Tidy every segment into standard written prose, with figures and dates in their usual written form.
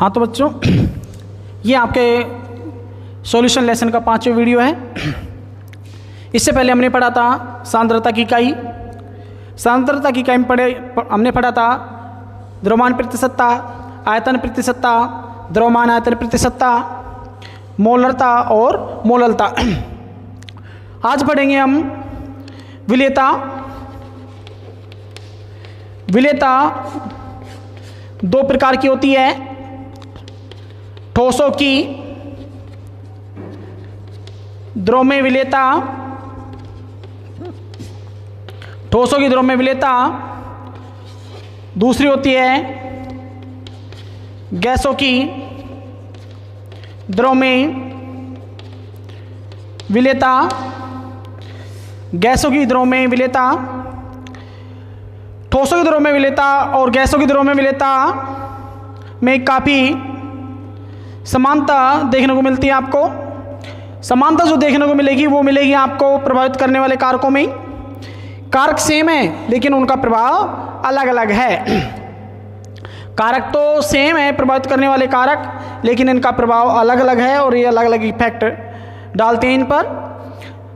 हाँ तो बच्चों, ये आपके सॉल्यूशन लेसन का 5वां वीडियो है। इससे पहले हमने पढ़ा था सांद्रता की इकाई। सांद्रता की इकाई में हमने पढ़ा था द्रव्यमान प्रतिशतता, आयतन प्रतिशतता, द्रव्यमान आयतन प्रतिशतता, मोलरता और मोललता। आज पढ़ेंगे हम विलेयता। विलेयता दो प्रकार की होती है, ठोसों की द्रव्यमान विलेयता, ठोसों की द्रव्यमान विलेयता। दूसरी होती है गैसों की द्रव्यमान विलेयता। गैसों की द्रव्यमान विलेयता, ठोसों की द्रव्यमान विलेयता और गैसों की द्रव्यमान विलेयता में काफ़ी समानता देखने को मिलती है। आपको समानता जो देखने को मिलेगी वो मिलेगी आपको प्रभावित करने वाले कारकों में। कारक सेम है लेकिन उनका प्रभाव अलग अलग है। कारक तो सेम है, प्रभावित करने वाले कारक, लेकिन इनका प्रभाव अलग अलग है और ये अलग अलग इफेक्ट डालते हैं इन पर।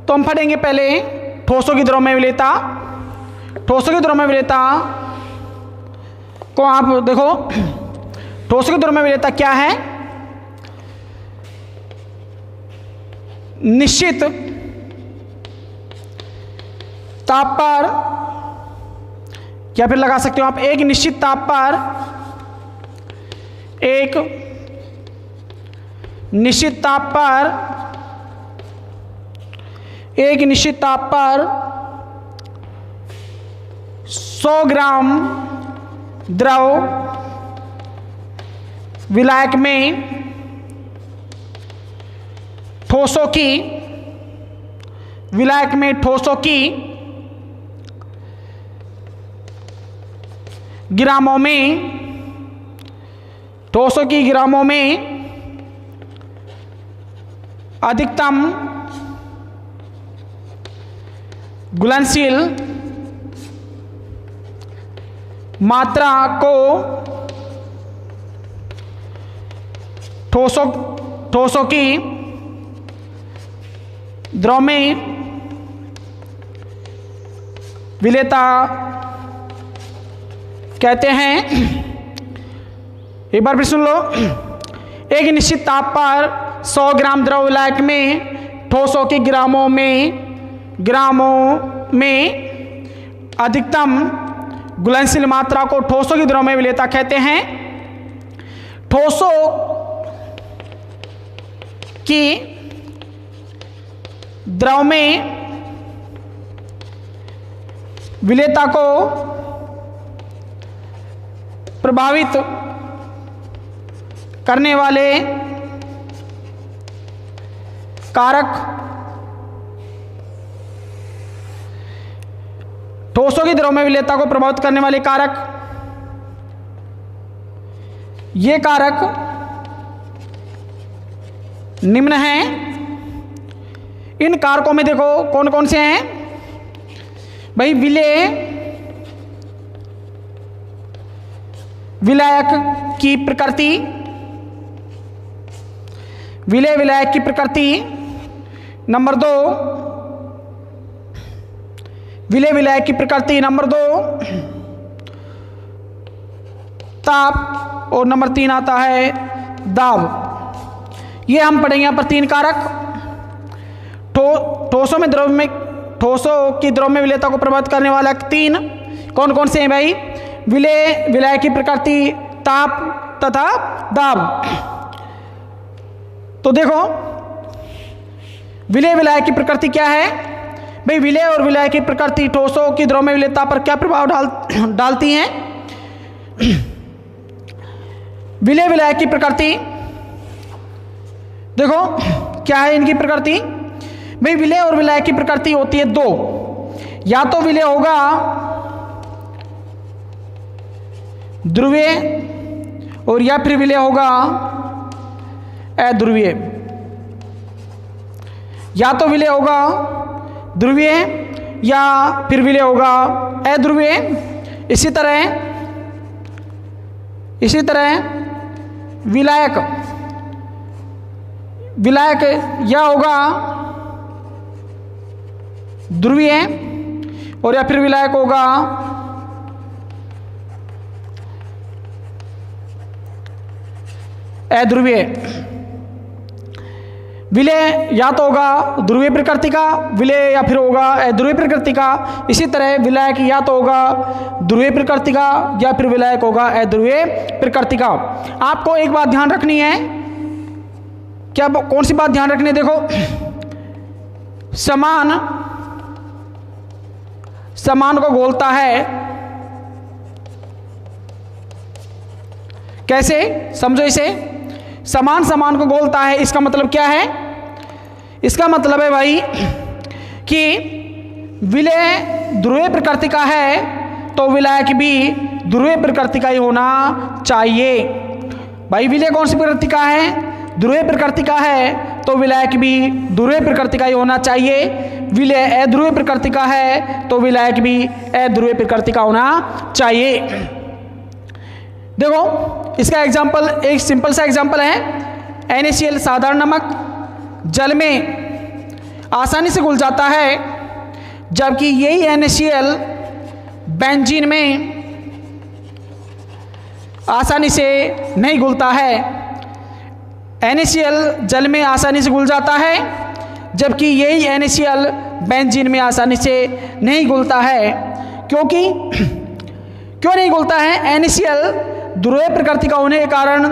तो हम पढ़ेंगे पहले ठोसों की द्रव्यमान विलेयता। ठोसों की द्रव्यमान विलेयता को आप देखो, ठोसों की द्रव्यमान विलेयता क्या है? निश्चित ताप पर, या फिर लगा सकते हो आप एक निश्चित ताप पर, एक निश्चित ताप पर, एक निश्चित ताप पर 100 ग्राम द्रव विलायक में ठोसों की, विलायक में ठोसों की ग्रामों में, ठोसों की ग्रामों में अधिकतम घुलनशील मात्रा को ठोसों की द्रव्यमान विलेयता कहते हैं। एक बार फिर सुन लो। एक निश्चित ताप पर 100 ग्राम द्रव विलायक में ठोसों की ग्रामों में अधिकतम घुलनशील मात्रा को ठोसों की द्रव्यमान विलेयता कहते हैं। ठोसों की द्रव्यमान विलेयता को प्रभावित करने वाले कारक, ठोसों की द्रव्यमान विलेयता को प्रभावित करने वाले कारक, ये कारक निम्न हैं। इन कारकों में देखो कौन कौन से हैं भाई? विलायक की प्रकृति, विलायक की प्रकृति। नंबर 2 विलायक की प्रकृति। नंबर 2 ताप। और नंबर 3 आता है दाब। ये हम पढ़ेंगे यहाँ पर 3 कारक। ठोसों की द्रव्यमान विलेयता को प्रभावित करने वाला 3 कौन कौन से हैं भाई? विलायक की प्रकृति, ताप तथा दाब। तो देखो विलायक की प्रकृति क्या है भाई? विलेय और विलायक की प्रकृति ठोसों की द्रव्यमान विलेयता पर क्या प्रभाव डालती हैं? विलायक की प्रकृति देखो क्या है इनकी प्रकृति भाई? विलेय और विलायक की प्रकृति होती है 2। या तो विलेय होगा ध्रुवीय और या फिर विलेय होगा अध्रुवीय। या तो विलेय होगा ध्रुवीय या फिर विलेय होगा अध्रुवीय। इसी तरह विलायक, विलायक या होगा ध्रुवीय और या फिर विलायक होगा अध्रुवीय। विलय या तो होगा ध्रुवीय प्रकृति का विलय या फिर होगा अध्रुवीय प्रकृति का। इसी तरह विलायक या तो होगा ध्रुवीय प्रकृति का या फिर विलायक होगा अध्रुवीय प्रकृति का। आपको एक बात ध्यान रखनी है, क्या कौन सी बात ध्यान रखनी है? देखो, समान को घोलता है कैसे? समझो इसे, समान को घोलता है, इसका मतलब क्या है? इसका मतलब है भाई कि विलय ध्रुवीय प्रकृति का है तो विलायक भी ध्रुवीय प्रकृति का ही होना चाहिए। भाई विलय कौन सी प्रकृति का है? ध्रुवीय प्रकृति का है तो विलायक भी ध्रुवीय प्रकृति का ही होना चाहिए। विलय अध्रुवीय प्रकृति का है तो विलायक भी अध्रुवीय प्रकृति का होना चाहिए। देखो इसका एग्जाम्पल, एक सिंपल सा एग्जाम्पल है। NaCl साधारण नमक जल में आसानी से घुल जाता है, जबकि यही NaCl बेंजीन में आसानी से नहीं घुलता है। NaCl जल में आसानी से घुल जाता है, जबकि यही NaCl बेंजीन में आसानी से नहीं घुलता है। क्योंकि क्यों नहीं घुलता है? NaCl ध्रुवीय प्रकृति का होने के कारण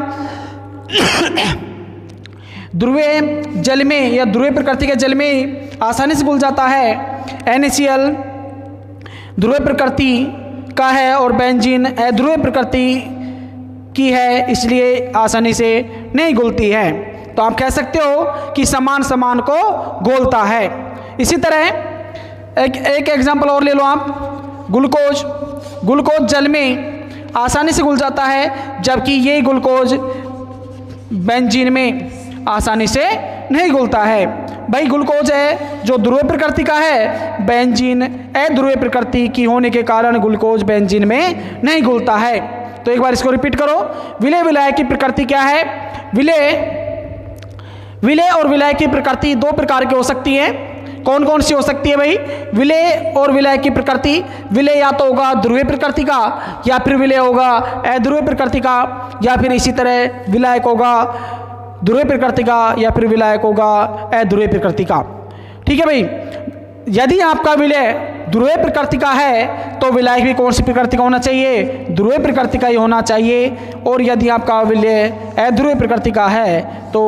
ध्रुवीय जल में या ध्रुवीय प्रकृति के जल में आसानी से घुल जाता है। NaCl ध्रुवीय प्रकृति का है और बेंजीन अध्रुवीय प्रकृति की है, इसलिए आसानी से नहीं घुलती है। तो आप कह सकते हो कि समान को घोलता है। इसी तरह एक एग्जाम्पल और ले लो आप। ग्लूकोज जल में आसानी से घुल जाता है, जबकि ये ग्लूकोज बेंजीन में आसानी से नहीं घुलता है। भाई ग्लूकोज है जो ध्रुवीय प्रकृति का है, बेंजीन अध्रुवीय प्रकृति की होने के कारण ग्लूकोज बेंजीन में नहीं घुलता है। तो एक बार इसको रिपीट करो। विलय विलायक की प्रकृति क्या है? विलय और विलायक की प्रकृति दो प्रकार की हो सकती है। कौन कौन सी हो सकती है भाई? विलय और विलायक की प्रकृति, विलय या तो होगा ध्रुवीय प्रकृति का या फिर विलय होगा अध्रुवीय प्रकृति का, या फिर इसी तरह विलायक होगा ध्रुवीय प्रकृति का या फिर विलायक होगा अध्रुवीय प्रकृति का। ठीक है भाई। यदि आपका विलय ध्रुवीय प्रकृति का है तो विलायक भी कौन सी प्रकृति का होना चाहिए? ध्रुवीय प्रकृति का ही होना चाहिए। और यदि आपका विलय अध्रुवीय प्रकृति का है तो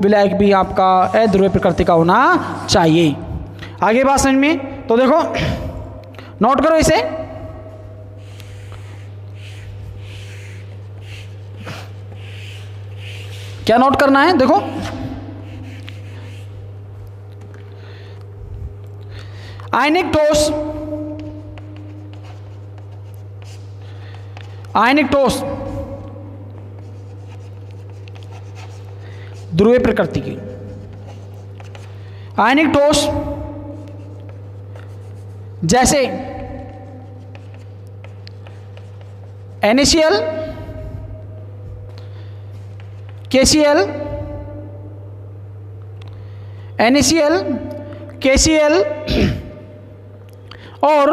विलायक भी आपका अध्रुवीय प्रकृति का होना चाहिए। आगे बात समझ में? तो देखो नोट करो इसे। क्या नोट करना है? देखो आयनिक ठोस ध्रुवीय प्रकृति की। आयनिक ठोस जैसे NaCl, KCl, NaCl, KCl और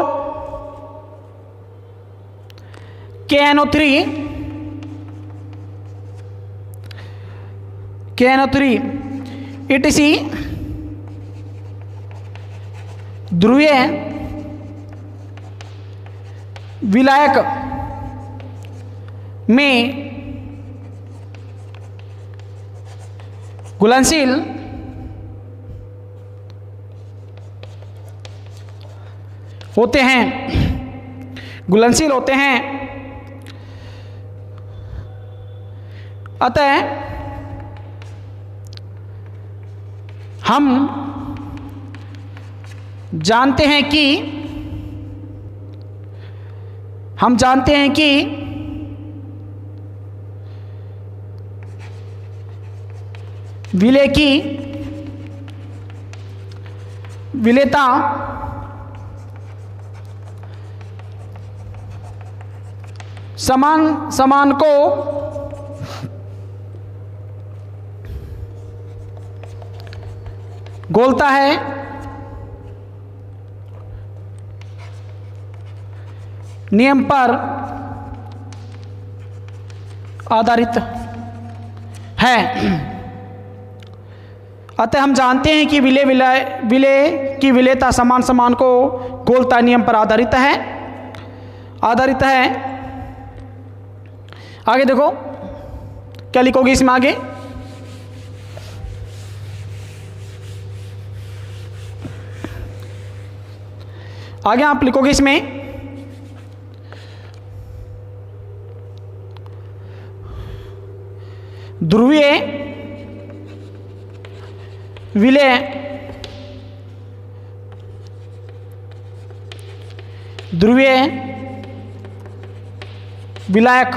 KNO3 ETC ध्रुवीय विलायक में घुलनशील होते हैं, अतः हम जानते हैं कि विलय की विलेयता समान को घोलता है नियम पर आधारित है। अतः हम जानते हैं कि विलय की विलेयता समान को घोलता नियम पर आधारित है। आगे देखो क्या लिखोगे इसमें आगे। आगे आप लिखोगे इसमें ध्रुवीय विलय विलायक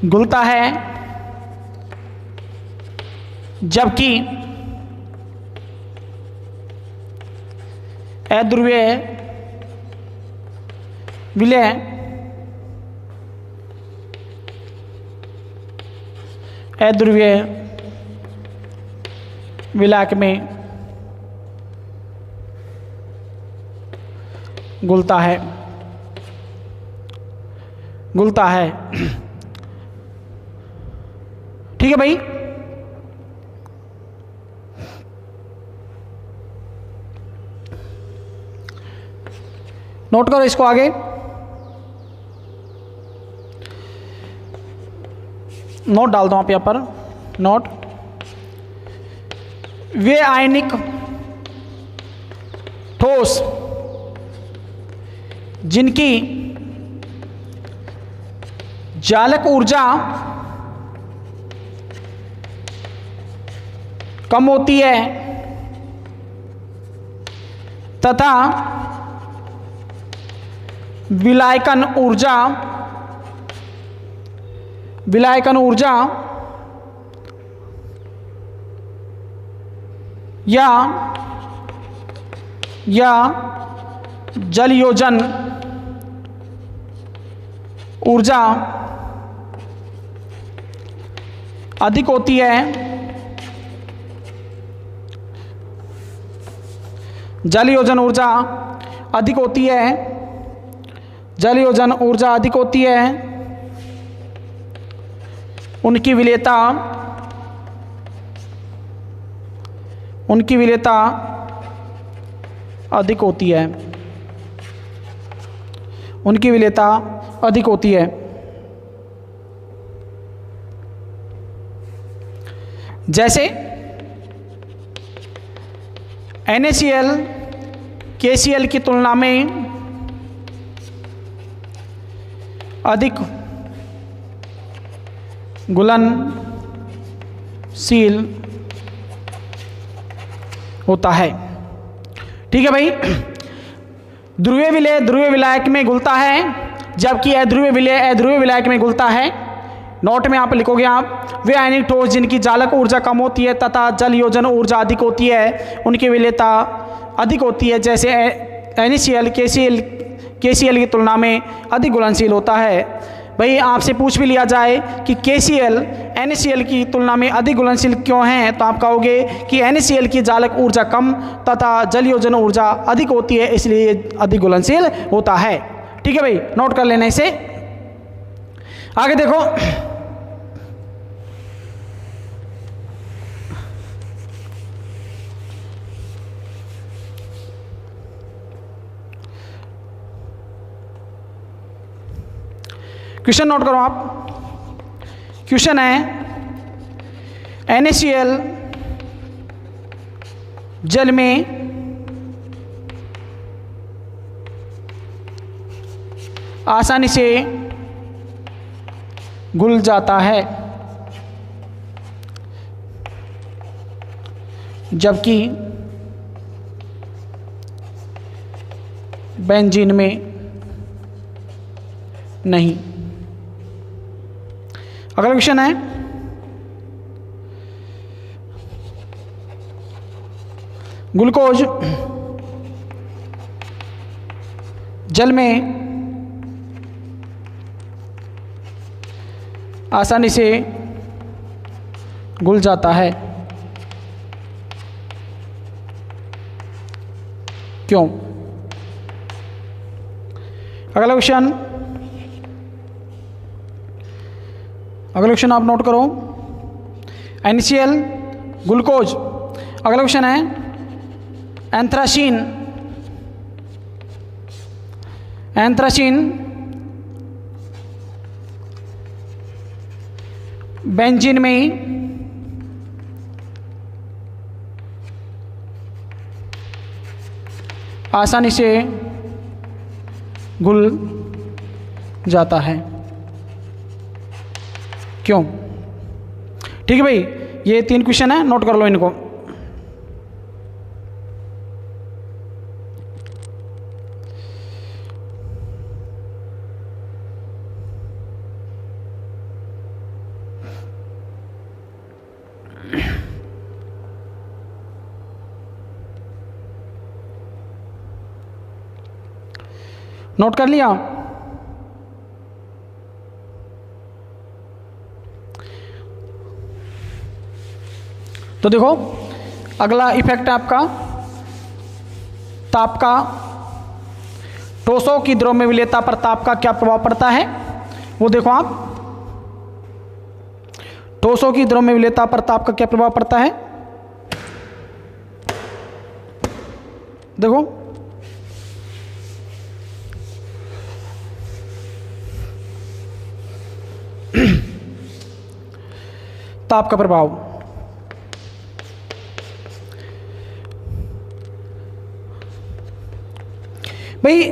घुलता है, जबकि अध्रुवीय विलय अध्रुवीय विलायक में घुलता है। ठीक है भाई। नोट करो इसको आगे। नोट डाल दो आप यहाँ पर। नोट, वे आयनिक ठोस जिनकी जालक ऊर्जा कम होती है तथा विलायकन ऊर्जा या जलयोजन ऊर्जा अधिक होती है। जलयोजन ऊर्जा अधिक होती है। उनकी विलेयता अधिक होती है। जैसे NaCl KCl की तुलना में अधिक घुलनशील होता है। ठीक है भाई। ध्रुवीय विलायक में घुलता है, जबकि अध्रुवीय विलायक में घुलता है। नोट में आप लिखोगे आप, वे आयनिक ठोस जिनकी जालक ऊर्जा कम होती है तथा जलयोजन ऊर्जा अधिक होती है, उनकी विलेयता अधिक होती है। जैसे NaCl KCl की तुलना में अधिक घुलनशील होता है। भाई आपसे पूछ भी लिया जाए कि KCl NaCl की तुलना में अधिक घुलनशील क्यों है, तो आप कहोगे कि NaCl की जालक ऊर्जा कम तथा जलयोजन ऊर्जा अधिक होती है, इसलिए अधिक घुलनशील होता है। ठीक है भाई, नोट कर लेने से। आगे देखो, क्वेश्चन नोट करो आप। क्वेश्चन है, NaCl जल में आसानी से घुल जाता है, जबकि बेंजीन में नहीं। अगला क्वेश्चन है, ग्लूकोज जल में आसानी से घुल जाता है। क्यों? अगला क्वेश्चन आप नोट करो। NaCl glucose. अगला क्वेश्चन है एंथ्रासीन बेंजीन में आसानी से घुल जाता है। क्यों? ठीक है भाई, ये 3 क्वेश्चन है, नोट कर लो इनको। नोट कर लिया? तो देखो, अगला इफेक्ट है आपका ताप का। ठोसों की द्रव्य विलेयता पर ताप का क्या प्रभाव पड़ता है, वो देखो आप। ठोसों की द्रव्य विलेयता पर ताप का क्या प्रभाव पड़ता है, देखो। ताप का प्रभाव, भाई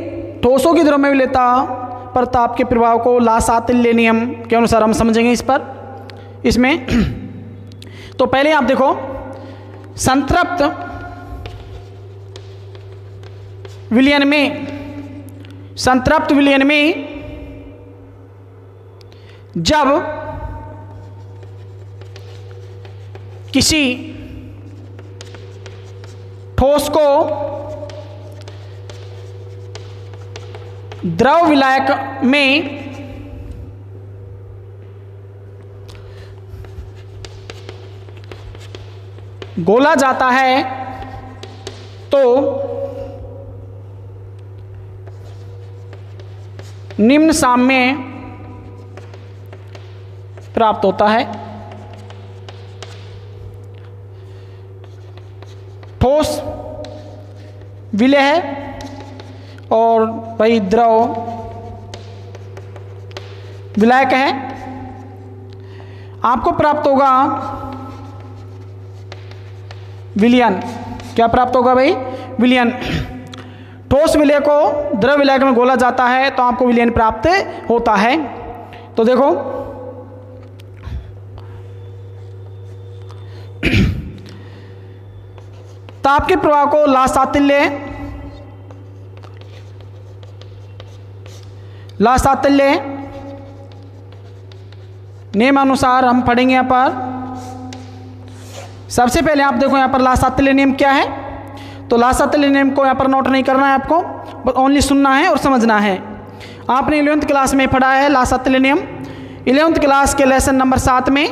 ठोसों की द्रव्य विलेयता पर ताप के प्रभाव को ला-सातिल्य नियम के अनुसार हम समझेंगे इसमें। तो पहले आप देखो, संतृप्त विलयन में जब किसी ठोस को द्रव विलायक में घोला जाता है तो निम्न साम्य प्राप्त होता है। ठोस विलेय है और भाई द्रव विलायक है। आपको प्राप्त होगा विलयन। क्या प्राप्त होगा भाई? विलयन। ठोस विलेय को द्रव विलायक में घोला जाता है तो आपको विलयन प्राप्त होता है। तो देखो, ताप के प्रवाह को ला-सातिल्य नियमानुसार हम पढ़ेंगे। यहाँ पर सबसे पहले आप देखो, यहाँ पर ला-सातिल्य नियम क्या है। तो ला-सातिल्य नियम को यहाँ पर नोट नहीं करना है आपको, बस ओनली सुनना है और समझना है। आपने 11वीं क्लास में पढ़ा है ला-सातिल्य नियम। 11वीं क्लास के लेसन नंबर 7 में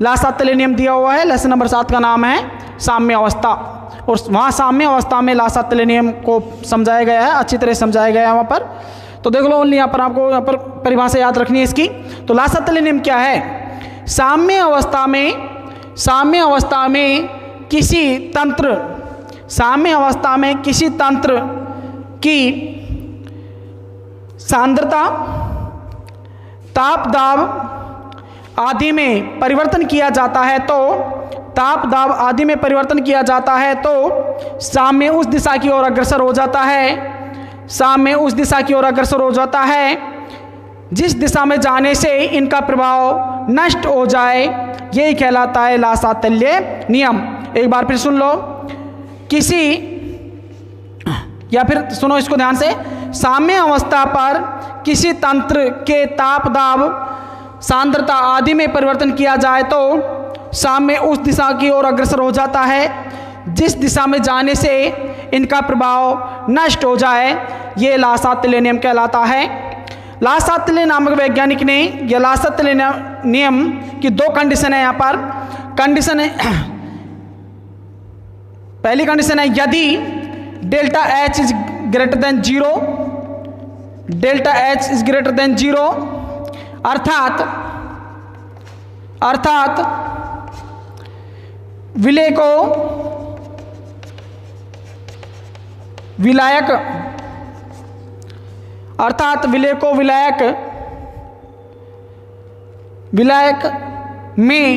ला-सातिल्य नियम दिया हुआ है। लेसन नंबर 7 का नाम है साम्य अवस्था, और वहाँ साम्य अवस्था में ला-सातिल्य नियम को समझाया गया है, अच्छी तरह समझाया गया है वहाँ पर। तो देख लो, ओनली यहाँ पर आपको यहाँ पर परिभाषा याद रखनी है इसकी। तो ला-सातिल्य नियम क्या है? साम्य अवस्था में किसी तंत्र की सांद्रता, ताप दाब आदि में परिवर्तन किया जाता है तो साम्य उस दिशा की ओर अग्रसर हो जाता है जिस दिशा में जाने से इनका प्रभाव नष्ट हो जाए। यही कहलाता है ला-सातिल्य नियम। एक बार फिर सुन लो, सुनो इसको ध्यान से। साम्य अवस्था पर किसी तंत्र के ताप दाब सांद्रता आदि में परिवर्तन किया जाए तो साम्य उस दिशा की ओर अग्रसर हो जाता है जिस दिशा में जाने से इनका प्रभाव नष्ट हो जाए। ये ला-सातिल्य नियम कहलाता है। ला-सातिल्य नामक वैज्ञानिक ने यह ला-सातिल्य नियम की 2 कंडीशन है यहाँ पर। कंडीशन है, पहली कंडीशन है यदि delta H is greater than 0, delta H is greater than 0, अर्थात विलेय को विलायक, अर्थात विलेय को विलायक में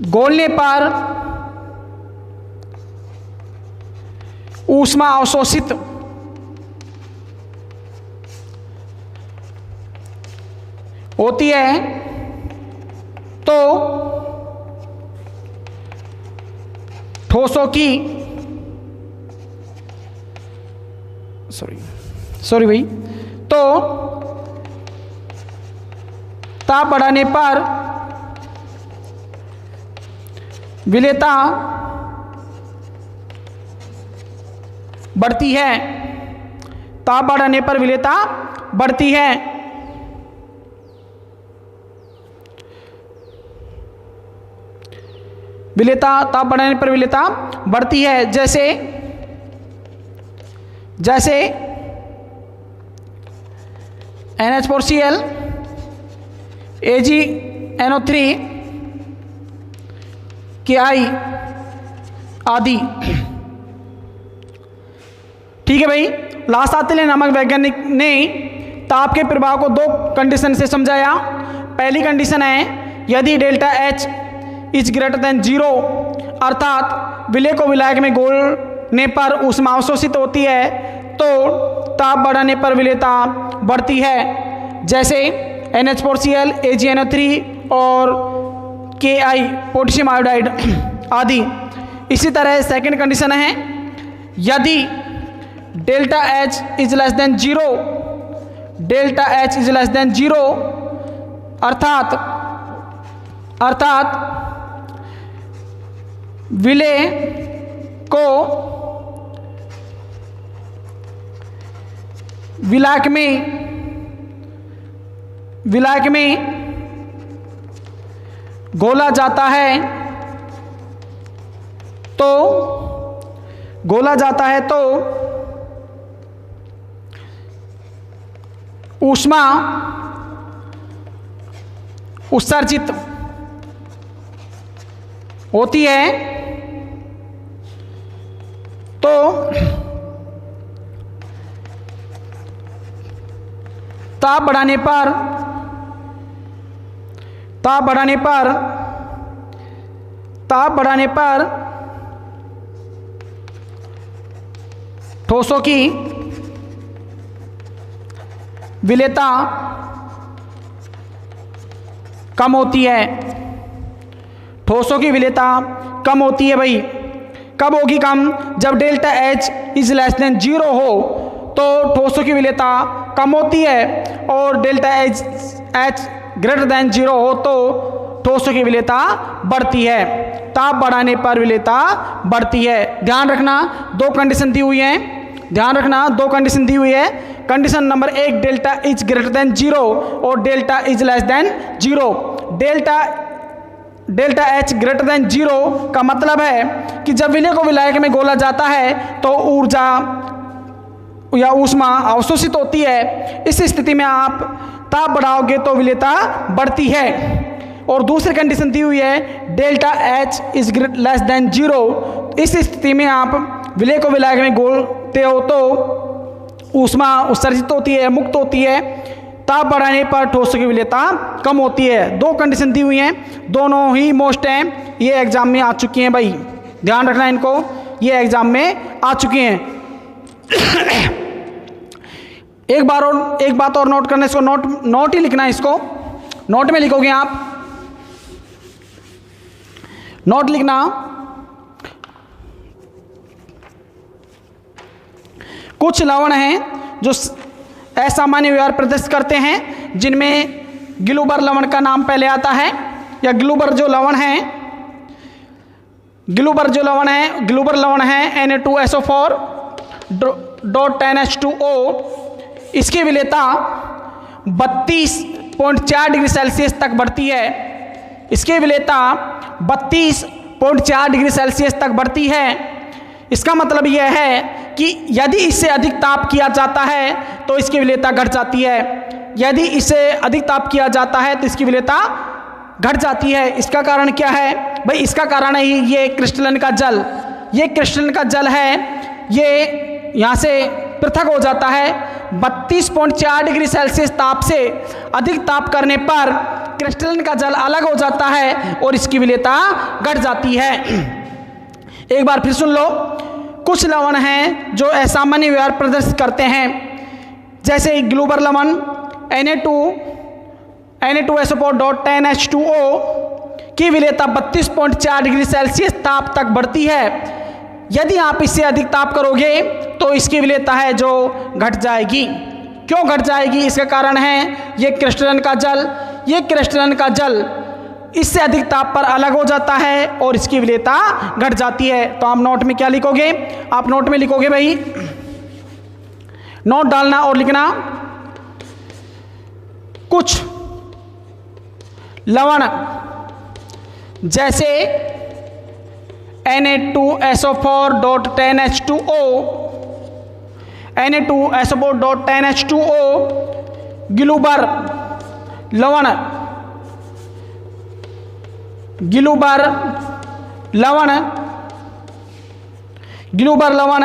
घोलने पर ऊष्मा अवशोषित होती है तो ठोसों की सॉरी भाई, तो ताप बढ़ाने पर विलेयता बढ़ती है, ताप बढ़ाने पर विलेयता बढ़ती है। ताप बढ़ाने पर विलेयता बढ़ती है, जैसे NH4Cl, AgNO3, Ki आदि। ठीक है भाई, लास्ट आते हैं नामक वैज्ञानिक ने ताप के प्रभाव को दो कंडीशन से समझाया। पहली कंडीशन है यदि delta H is greater than 0, अर्थात विलेय को विलायक में घोलने पर ऊष्मा अवशोषित होती है तो ताप बढ़ाने पर विलेयता बढ़ती है, जैसे NH4Cl, AgNO3 और Ki पोटेशियम आयोडाइड आदि। इसी तरह सेकंड कंडीशन है यदि delta H is less than 0, delta H is less than 0, अर्थात विलेय को विलायक में घोला जाता है तो ऊष्मा उत्सर्जित होती है तो ताप बढ़ाने पर ठोसों की विलेयता कम होती है। ठोसों की विलेयता कम होती है भाई। कब होगी कम? जब delta H is less than 0 हो तो ठोसों की विलेयता कम होती है, और डेल्टा एच ग्रेटर देन 0 हो तो ठोसों की विलेयता बढ़ती है। ताप बढ़ाने पर विलेयता बढ़ती है। ध्यान रखना दो कंडीशन दी हुई है, condition number 1 delta is greater than 0 और delta is less than 0। Delta H greater than 0 का मतलब है कि जब विलेय को विलायक में घोला जाता है तो ऊर्जा या ऊष्मा अवशोषित होती है। इस स्थिति में आप ताप बढ़ाओगे तो विलेयता बढ़ती है। और दूसरी कंडीशन दी हुई है delta H is less than 0। इस स्थिति में आप विलेय को विलायक में घोलते हो तो ऊष्मा उत्सर्जित होती है, मुक्त होती है। ताप बढ़ाने पर ठोसों की विलेयता कम होती है। दो कंडीशन दी हुई हैं, दोनों ही मोस्ट हैं, ये एग्जाम में आ चुकी हैं भाई, ध्यान रखना इनको, ये एग्जाम में आ चुकी हैं। एक बात और नोट करना, इसको नोट ही लिखना है, इसको नोट में लिखोगे आप, नोट लिखना। कुछ लवण हैं जो असामान्य व्यवहार प्रदर्शित करते हैं, जिनमें ग्लूबर लवण का नाम पहले आता है, या ग्लूबर लवण है Na2SO4 .10H2O। इसकी विलेयता 32.4 डिग्री सेल्सियस तक बढ़ती है। इसकी विलेयता 32.4 डिग्री सेल्सियस तक बढ़ती है। इसका मतलब यह है कि यदि इससे अधिक ताप किया जाता है तो इसकी विलेयता घट जाती है, यदि इससे अधिक ताप किया जाता है तो इसकी विलेयता घट जाती है। इसका कारण क्या है भाई? इसका कारण है ये क्रिस्टलन का जल, ये क्रिस्टलन का जल है, ये यहाँ से पृथक हो जाता है। 32.4 डिग्री सेल्सियस ताप से अधिक ताप करने पर क्रिस्टलन का जल अलग हो जाता है और इसकी विलेयता घट जाती है। एक बार फिर सुन लो, कुछ लवण हैं जो असामान्य व्यवहार प्रदर्शित करते हैं, जैसे ग्लूबर लवण Na2SO4.10H2O की विलेयता 32.4 डिग्री सेल्सियस ताप तक बढ़ती है। यदि आप इससे अधिक ताप करोगे तो इसकी विलेयता है जो घट जाएगी। क्यों घट जाएगी? इसका कारण है ये क्रिस्टलन का जल, ये क्रिस्टलन का जल इससे अधिक ताप पर अलग हो जाता है और इसकी विलेयता घट जाती है। तो आप नोट में क्या लिखोगे? आप नोट में लिखोगे भाई, नोट डालना और लिखना, कुछ लवण जैसे Na2SO4.10H2O, Na2SO4.10H2O, ग्लूबर लवण, ग्लूबर लवण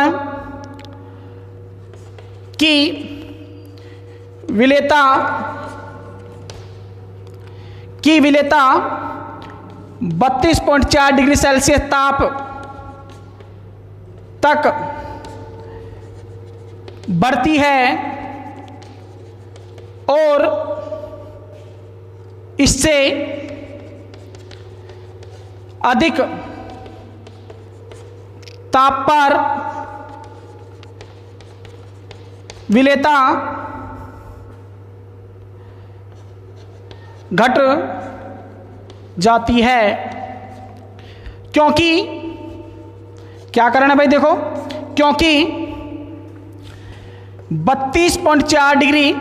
की विलेयता 32.4 डिग्री सेल्सियस ताप तक बढ़ती है और इससे अधिक ताप पर विलेयता घट जाती है। क्योंकि क्या कारण है भाई? देखो, क्योंकि 32.4 डिग्री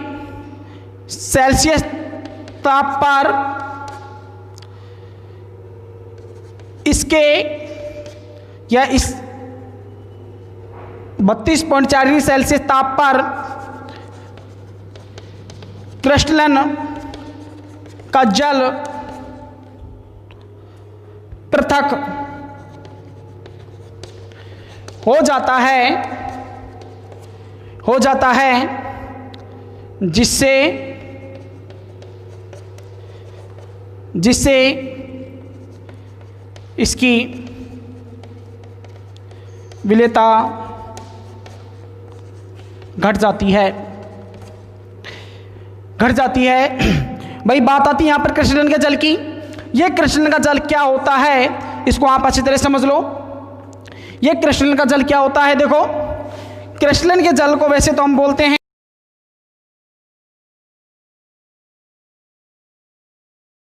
सेल्सियस ताप पर इसके या इस 32.4 डिग्री सेल्सियस ताप पर क्रिस्टलन का जल पृथक हो जाता है जिससे इसकी विलेयता घट जाती है। भाई बात आती है यहाँ पर क्रिस्टलन के जल की। ये क्रिस्टलन का जल क्या होता है इसको आप अच्छी तरह समझ लो। ये क्रिस्टलन का जल क्या होता है? देखो, क्रिस्टलन के जल को वैसे तो हम बोलते